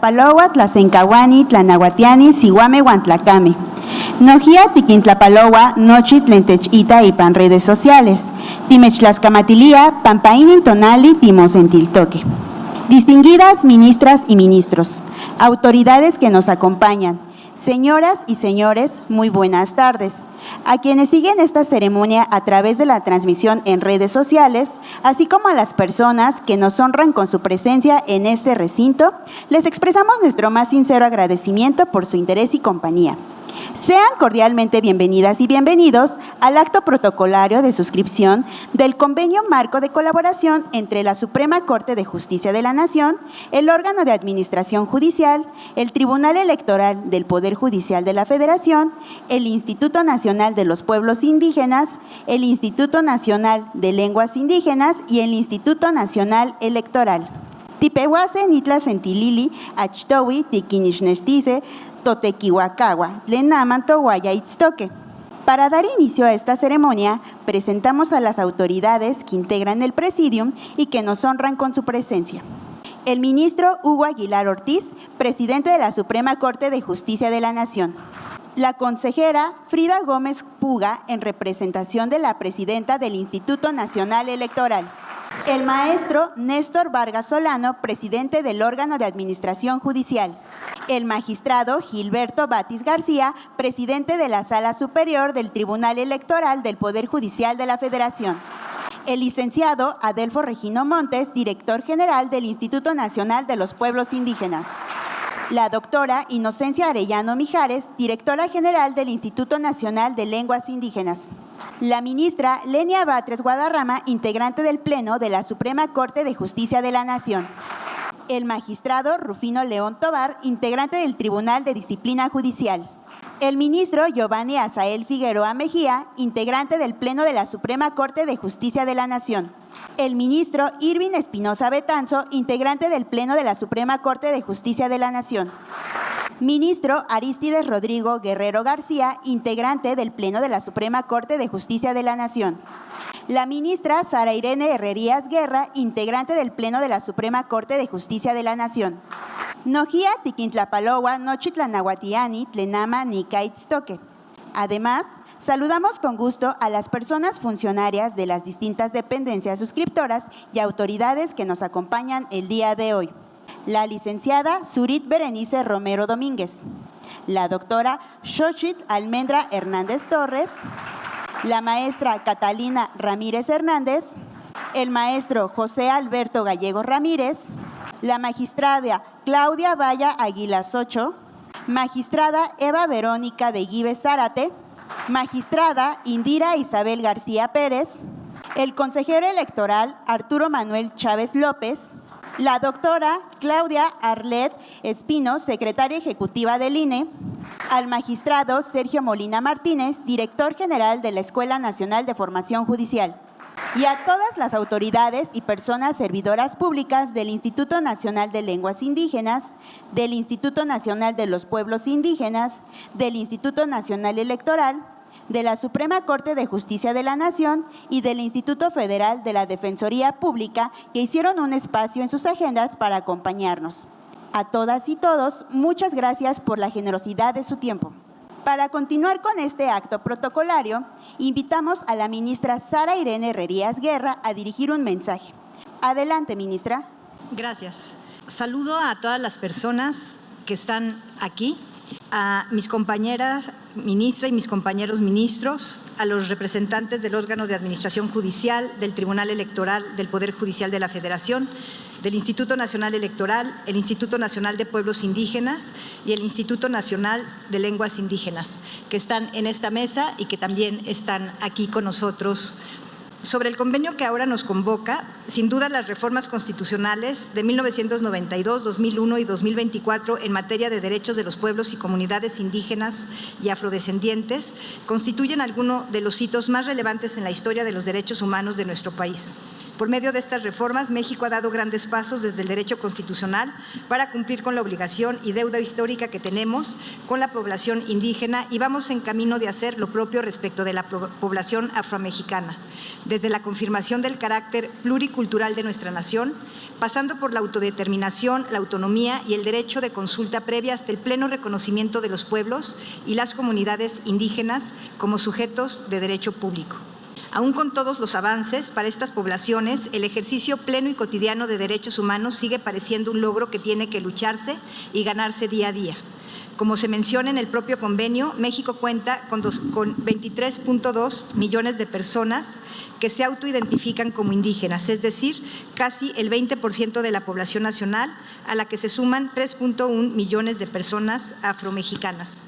Palowa, Tlasencahuani, Tlanahuatiani, Sihuame, Huantlacame. Nojía, Tiquintlapalowa, Nochi, Tlentechita y pan redes sociales. Timechlascamatilía, Pampaín, Tonali, Timosentiltoque. Distinguidas ministras y ministros, autoridades que nos acompañan, señoras y señores, muy buenas tardes. A quienes siguen esta ceremonia a través de la transmisión en redes sociales, así como a las personas que nos honran con su presencia en este recinto, les expresamos nuestro más sincero agradecimiento por su interés y compañía. Sean cordialmente bienvenidas y bienvenidos al acto protocolario de suscripción del Convenio Marco de Colaboración entre la Suprema Corte de Justicia de la Nación, el órgano de administración judicial, el Tribunal Electoral del Poder Judicial de la Federación, el Instituto Nacional de los Pueblos Indígenas, el Instituto Nacional de Lenguas Indígenas y el Instituto Nacional Electoral. Tipehuase, Nitla Sentilili, Achtowi, Tiquinixnextice, Totequihuacagua, Tlenamanto, Guayaitztoque. Para dar inicio a esta ceremonia, presentamos a las autoridades que integran el Presidium y que nos honran con su presencia. El ministro Hugo Aguilar Ortiz, presidente de la Suprema Corte de Justicia de la Nación. La consejera Frida Gómez Puga, en representación de la presidenta del Instituto Nacional Electoral. El maestro Néstor Vargas Solano, presidente del órgano de administración judicial. El magistrado Gilberto Batis García, presidente de la Sala Superior del Tribunal Electoral del Poder Judicial de la Federación. El licenciado Adelfo Regino Montes, director general del Instituto Nacional de los Pueblos Indígenas. La doctora Inocencia Arellano Mijares, directora general del Instituto Nacional de Lenguas Indígenas. La ministra Lenia Batres Guadarrama, integrante del Pleno de la Suprema Corte de Justicia de la Nación. El magistrado Rufino León Tobar, integrante del Tribunal de Disciplina Judicial. El ministro Giovanni Azael Figueroa Mejía, integrante del Pleno de la Suprema Corte de Justicia de la Nación. El ministro Irving Espinosa Betanzo, integrante del Pleno de la Suprema Corte de Justicia de la Nación. Ministro Arístides Rodrigo Guerrero García, integrante del Pleno de la Suprema Corte de Justicia de la Nación. La ministra Sara Irene Herrerías Guerra, integrante del Pleno de la Suprema Corte de Justicia de la Nación. Nojía, Tiquintlapalowa, Nochitlanahuatiani, Tlenama, Nicaitztoque. Además, saludamos con gusto a las personas funcionarias de las distintas dependencias suscriptoras y autoridades que nos acompañan el día de hoy. La licenciada Zurit Berenice Romero Domínguez, la doctora Xochitl Almendra Hernández Torres, la maestra Catalina Ramírez Hernández, el maestro José Alberto Gallego Ramírez, la magistrada Claudia Valla Aguilar Socho, magistrada Eva Verónica de Guives Zárate, magistrada Indira Isabel García Pérez, el consejero electoral Arturo Manuel Chávez López, la doctora Claudia Arlet Espino, secretaria ejecutiva del INE, al magistrado Sergio Molina Martínez, director general de la Escuela Nacional de Formación Judicial, y a todas las autoridades y personas servidoras públicas del Instituto Nacional de Lenguas Indígenas, del Instituto Nacional de los Pueblos Indígenas, del Instituto Nacional Electoral, de la Suprema Corte de Justicia de la Nación y del Instituto Federal de la Defensoría Pública, que hicieron un espacio en sus agendas para acompañarnos. A todas y todos, muchas gracias por la generosidad de su tiempo. Para continuar con este acto protocolario, invitamos a la ministra Sara Irene Herrerías Guerra a dirigir un mensaje. Adelante, ministra. Gracias. Saludo a todas las personas que están aquí, a mis compañeras ministra y mis compañeros ministros, a los representantes del órgano de administración judicial, del Tribunal Electoral del Poder Judicial de la Federación, del Instituto Nacional Electoral, el Instituto Nacional de Pueblos Indígenas y el Instituto Nacional de Lenguas Indígenas, que están en esta mesa y que también están aquí con nosotros. Sobre el convenio que ahora nos convoca, sin duda las reformas constitucionales de 1992, 2001 y 2024 en materia de derechos de los pueblos y comunidades indígenas y afrodescendientes constituyen algunos de los hitos más relevantes en la historia de los derechos humanos de nuestro país. Por medio de estas reformas, México ha dado grandes pasos desde el derecho constitucional para cumplir con la obligación y deuda histórica que tenemos con la población indígena y vamos en camino de hacer lo propio respecto de la población afromexicana, desde la confirmación del carácter pluricultural de nuestra nación, pasando por la autodeterminación, la autonomía y el derecho de consulta previa hasta el pleno reconocimiento de los pueblos y las comunidades indígenas como sujetos de derecho público. Aún con todos los avances para estas poblaciones, el ejercicio pleno y cotidiano de derechos humanos sigue pareciendo un logro que tiene que lucharse y ganarse día a día. Como se menciona en el propio convenio, México cuenta con 23.2 millones de personas que se autoidentifican como indígenas, es decir, casi el 20% de la población nacional, a la que se suman 3.1 millones de personas afromexicanas.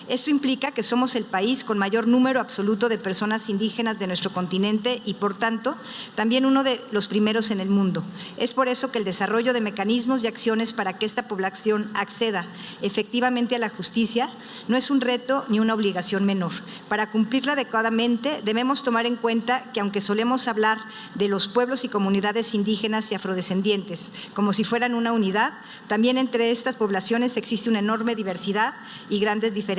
Esto implica que somos el país con mayor número absoluto de personas indígenas de nuestro continente y, por tanto, también uno de los primeros en el mundo. Es por eso que el desarrollo de mecanismos y acciones para que esta población acceda efectivamente a la justicia no es un reto ni una obligación menor. Para cumplirla adecuadamente, debemos tomar en cuenta que, aunque solemos hablar de los pueblos y comunidades indígenas y afrodescendientes como si fueran una unidad, también entre estas poblaciones existe una enorme diversidad y grandes diferencias.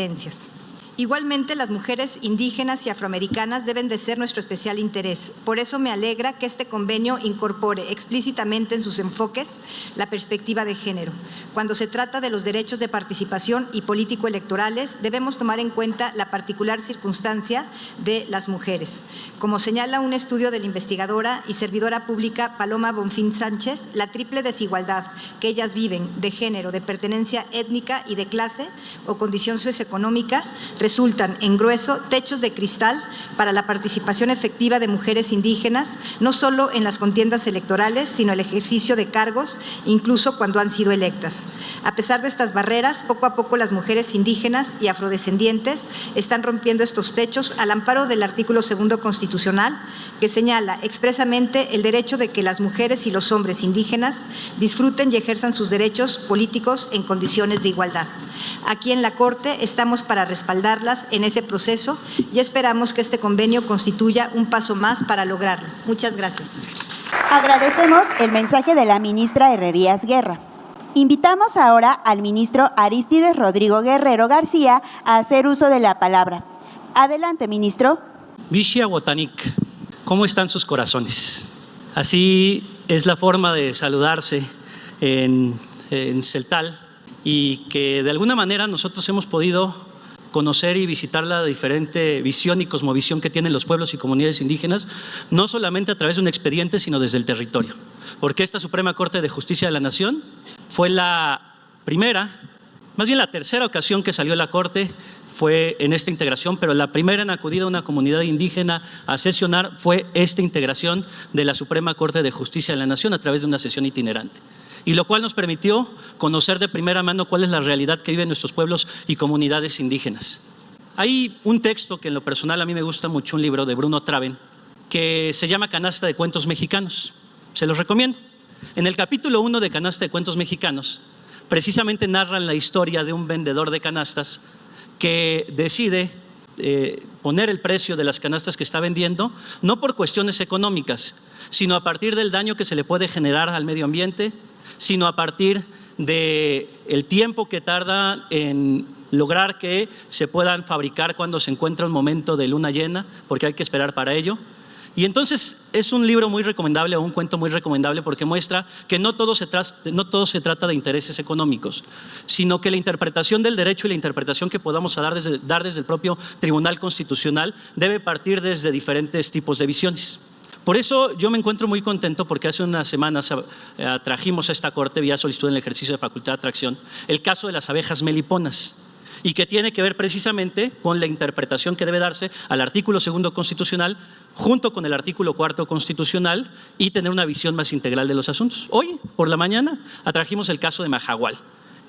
Igualmente, las mujeres indígenas y afroamericanas deben de ser nuestro especial interés. Por eso me alegra que este convenio incorpore explícitamente en sus enfoques la perspectiva de género. Cuando se trata de los derechos de participación y político-electorales, debemos tomar en cuenta la particular circunstancia de las mujeres. Como señala un estudio de la investigadora y servidora pública Paloma Bonfín Sánchez, la triple desigualdad que ellas viven de género, de pertenencia étnica y de clase o condición socioeconómica resultan en grueso techos de cristal para la participación efectiva de mujeres indígenas, no solo en las contiendas electorales, sino el ejercicio de cargos, incluso cuando han sido electas. A pesar de estas barreras, poco a poco las mujeres indígenas y afrodescendientes están rompiendo estos techos al amparo del artículo 2 constitucional, que señala expresamente el derecho de que las mujeres y los hombres indígenas disfruten y ejerzan sus derechos políticos en condiciones de igualdad. Aquí en la Corte estamos para respaldarlas en ese proceso y esperamos que este convenio constituya un paso más para lograrlo. Muchas gracias. Agradecemos el mensaje de la ministra Herrerías Guerra. Invitamos ahora al ministro Arístides Rodrigo Guerrero García a hacer uso de la palabra. Adelante, ministro. Vishia Botanik, ¿cómo están sus corazones? Así es la forma de saludarse en celtal y que de alguna manera nosotros hemos podido conocer y visitar la diferente visión y cosmovisión que tienen los pueblos y comunidades indígenas, no solamente a través de un expediente, sino desde el territorio. Porque esta Suprema Corte de Justicia de la Nación fue la primera, más bien la tercera ocasión que salió la Corte fue en esta integración, pero la primera en acudir a una comunidad indígena a sesionar fue esta integración de la Suprema Corte de Justicia de la Nación a través de una sesión itinerante. Y lo cual nos permitió conocer de primera mano cuál es la realidad que viven nuestros pueblos y comunidades indígenas. Hay un texto que en lo personal a mí me gusta mucho, un libro de Bruno Traven, que se llama Canasta de Cuentos Mexicanos. Se los recomiendo. En el capítulo 1 de Canasta de Cuentos Mexicanos, precisamente narran la historia de un vendedor de canastas que decide poner el precio de las canastas que está vendiendo, no por cuestiones económicas, sino a partir del daño que se le puede generar al medio ambiente, sino a partir del tiempo que tarda en lograr que se puedan fabricar cuando se encuentra un momento de luna llena, porque hay que esperar para ello. Y entonces es un libro muy recomendable o un cuento muy recomendable porque muestra que no todo se trata de intereses económicos, sino que la interpretación del derecho y la interpretación que podamos dar desde el propio Tribunal Constitucional debe partir desde diferentes tipos de visiones. Por eso yo me encuentro muy contento porque hace unas semanas trajimos a esta Corte, vía solicitud en el ejercicio de facultad de atracción, el caso de las abejas meliponas, y que tiene que ver precisamente con la interpretación que debe darse al artículo 2 constitucional junto con el artículo 4 constitucional y tener una visión más integral de los asuntos. Hoy, por la mañana, trajimos el caso de Mahahual,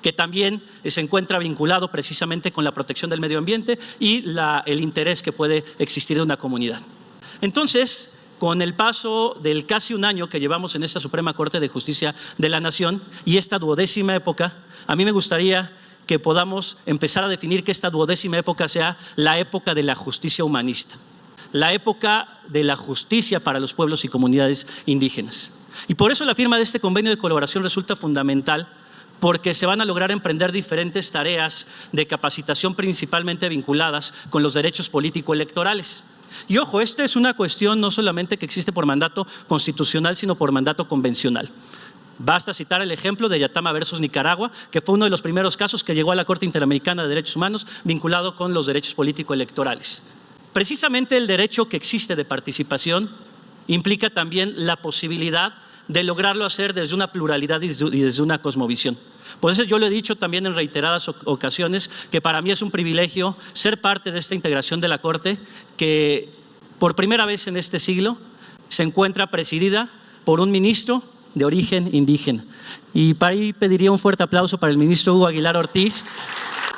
que también se encuentra vinculado precisamente con la protección del medio ambiente y el interés que puede existir de una comunidad. Entonces, con el paso del casi un año que llevamos en esta Suprema Corte de Justicia de la Nación y esta 12ª época, a mí me gustaría que podamos empezar a definir que esta 12ª época sea la época de la justicia humanista. la época de la justicia para los pueblos y comunidades indígenas. Y por eso la firma de este convenio de colaboración resulta fundamental, porque se van a lograr emprender diferentes tareas de capacitación principalmente vinculadas con los derechos político-electorales. Y ojo, esta es una cuestión no solamente que existe por mandato constitucional, sino por mandato convencional. Basta citar el ejemplo de Yatama versus Nicaragua, que fue uno de los primeros casos que llegó a la Corte Interamericana de Derechos Humanos vinculado con los derechos político-electorales. Precisamente el derecho que existe de participación implica también la posibilidad de lograrlo hacer desde una pluralidad y desde una cosmovisión. Por eso yo lo he dicho también en reiteradas ocasiones que para mí es un privilegio ser parte de esta integración de la Corte que por primera vez en este siglo se encuentra presidida por un ministro de origen indígena. Y para ahí pediría un fuerte aplauso para el ministro Hugo Aguilar Ortiz,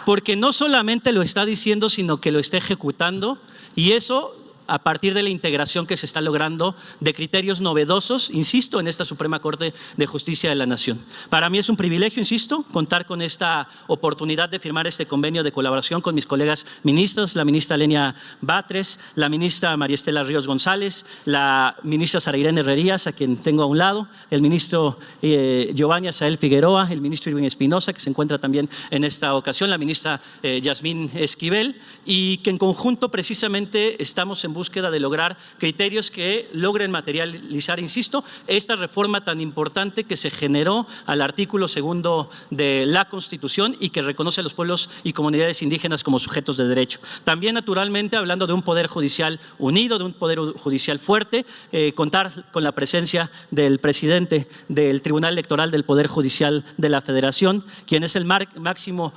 porque no solamente lo está diciendo, sino que lo está ejecutando, y eso a partir de la integración que se está logrando de criterios novedosos, insisto, en esta Suprema Corte de Justicia de la Nación. Para mí es un privilegio, insisto, contar con esta oportunidad de firmar este convenio de colaboración con mis colegas ministros, la ministra Lenia Batres, la ministra María Estela Ríos González, la ministra Sara Irene Herrerías, a quien tengo a un lado, el ministro Giovanni Azael Figueroa, el ministro Irving Espinosa, que se encuentra también en esta ocasión, la ministra Yasmín Esquivel, y que en conjunto precisamente estamos en búsqueda de lograr criterios que logren materializar, insisto, esta reforma tan importante que se generó al artículo 2 de la Constitución y que reconoce a los pueblos y comunidades indígenas como sujetos de derecho. También, naturalmente, hablando de un poder judicial unido, de un poder judicial fuerte, contar con la presencia del presidente del Tribunal Electoral del Poder Judicial de la Federación, quien es el máximo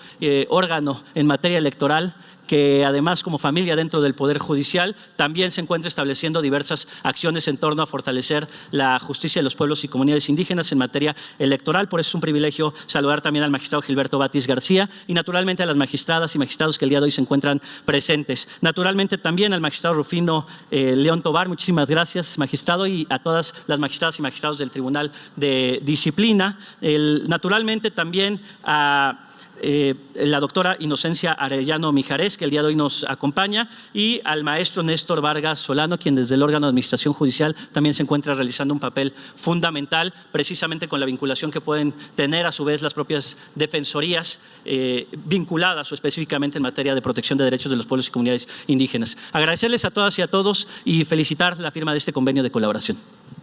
órgano en materia electoral, que además como familia dentro del Poder Judicial también se encuentra estableciendo diversas acciones en torno a fortalecer la justicia de los pueblos y comunidades indígenas en materia electoral. Por eso es un privilegio saludar también al magistrado Gilberto Batis García y naturalmente a las magistradas y magistrados que el día de hoy se encuentran presentes. Naturalmente también al magistrado Rufino León Tobar, muchísimas gracias magistrado, y a todas las magistradas y magistrados del Tribunal de Disciplina. Naturalmente también a la doctora Inocencia Arellano Mijares, que el día de hoy nos acompaña, y al maestro Néstor Vargas Solano, quien desde el órgano de administración judicial también se encuentra realizando un papel fundamental, precisamente con la vinculación que pueden tener a su vez las propias defensorías vinculadas o específicamente en materia de protección de derechos de los pueblos y comunidades indígenas. Agradecerles a todas y a todos y felicitar la firma de este convenio de colaboración.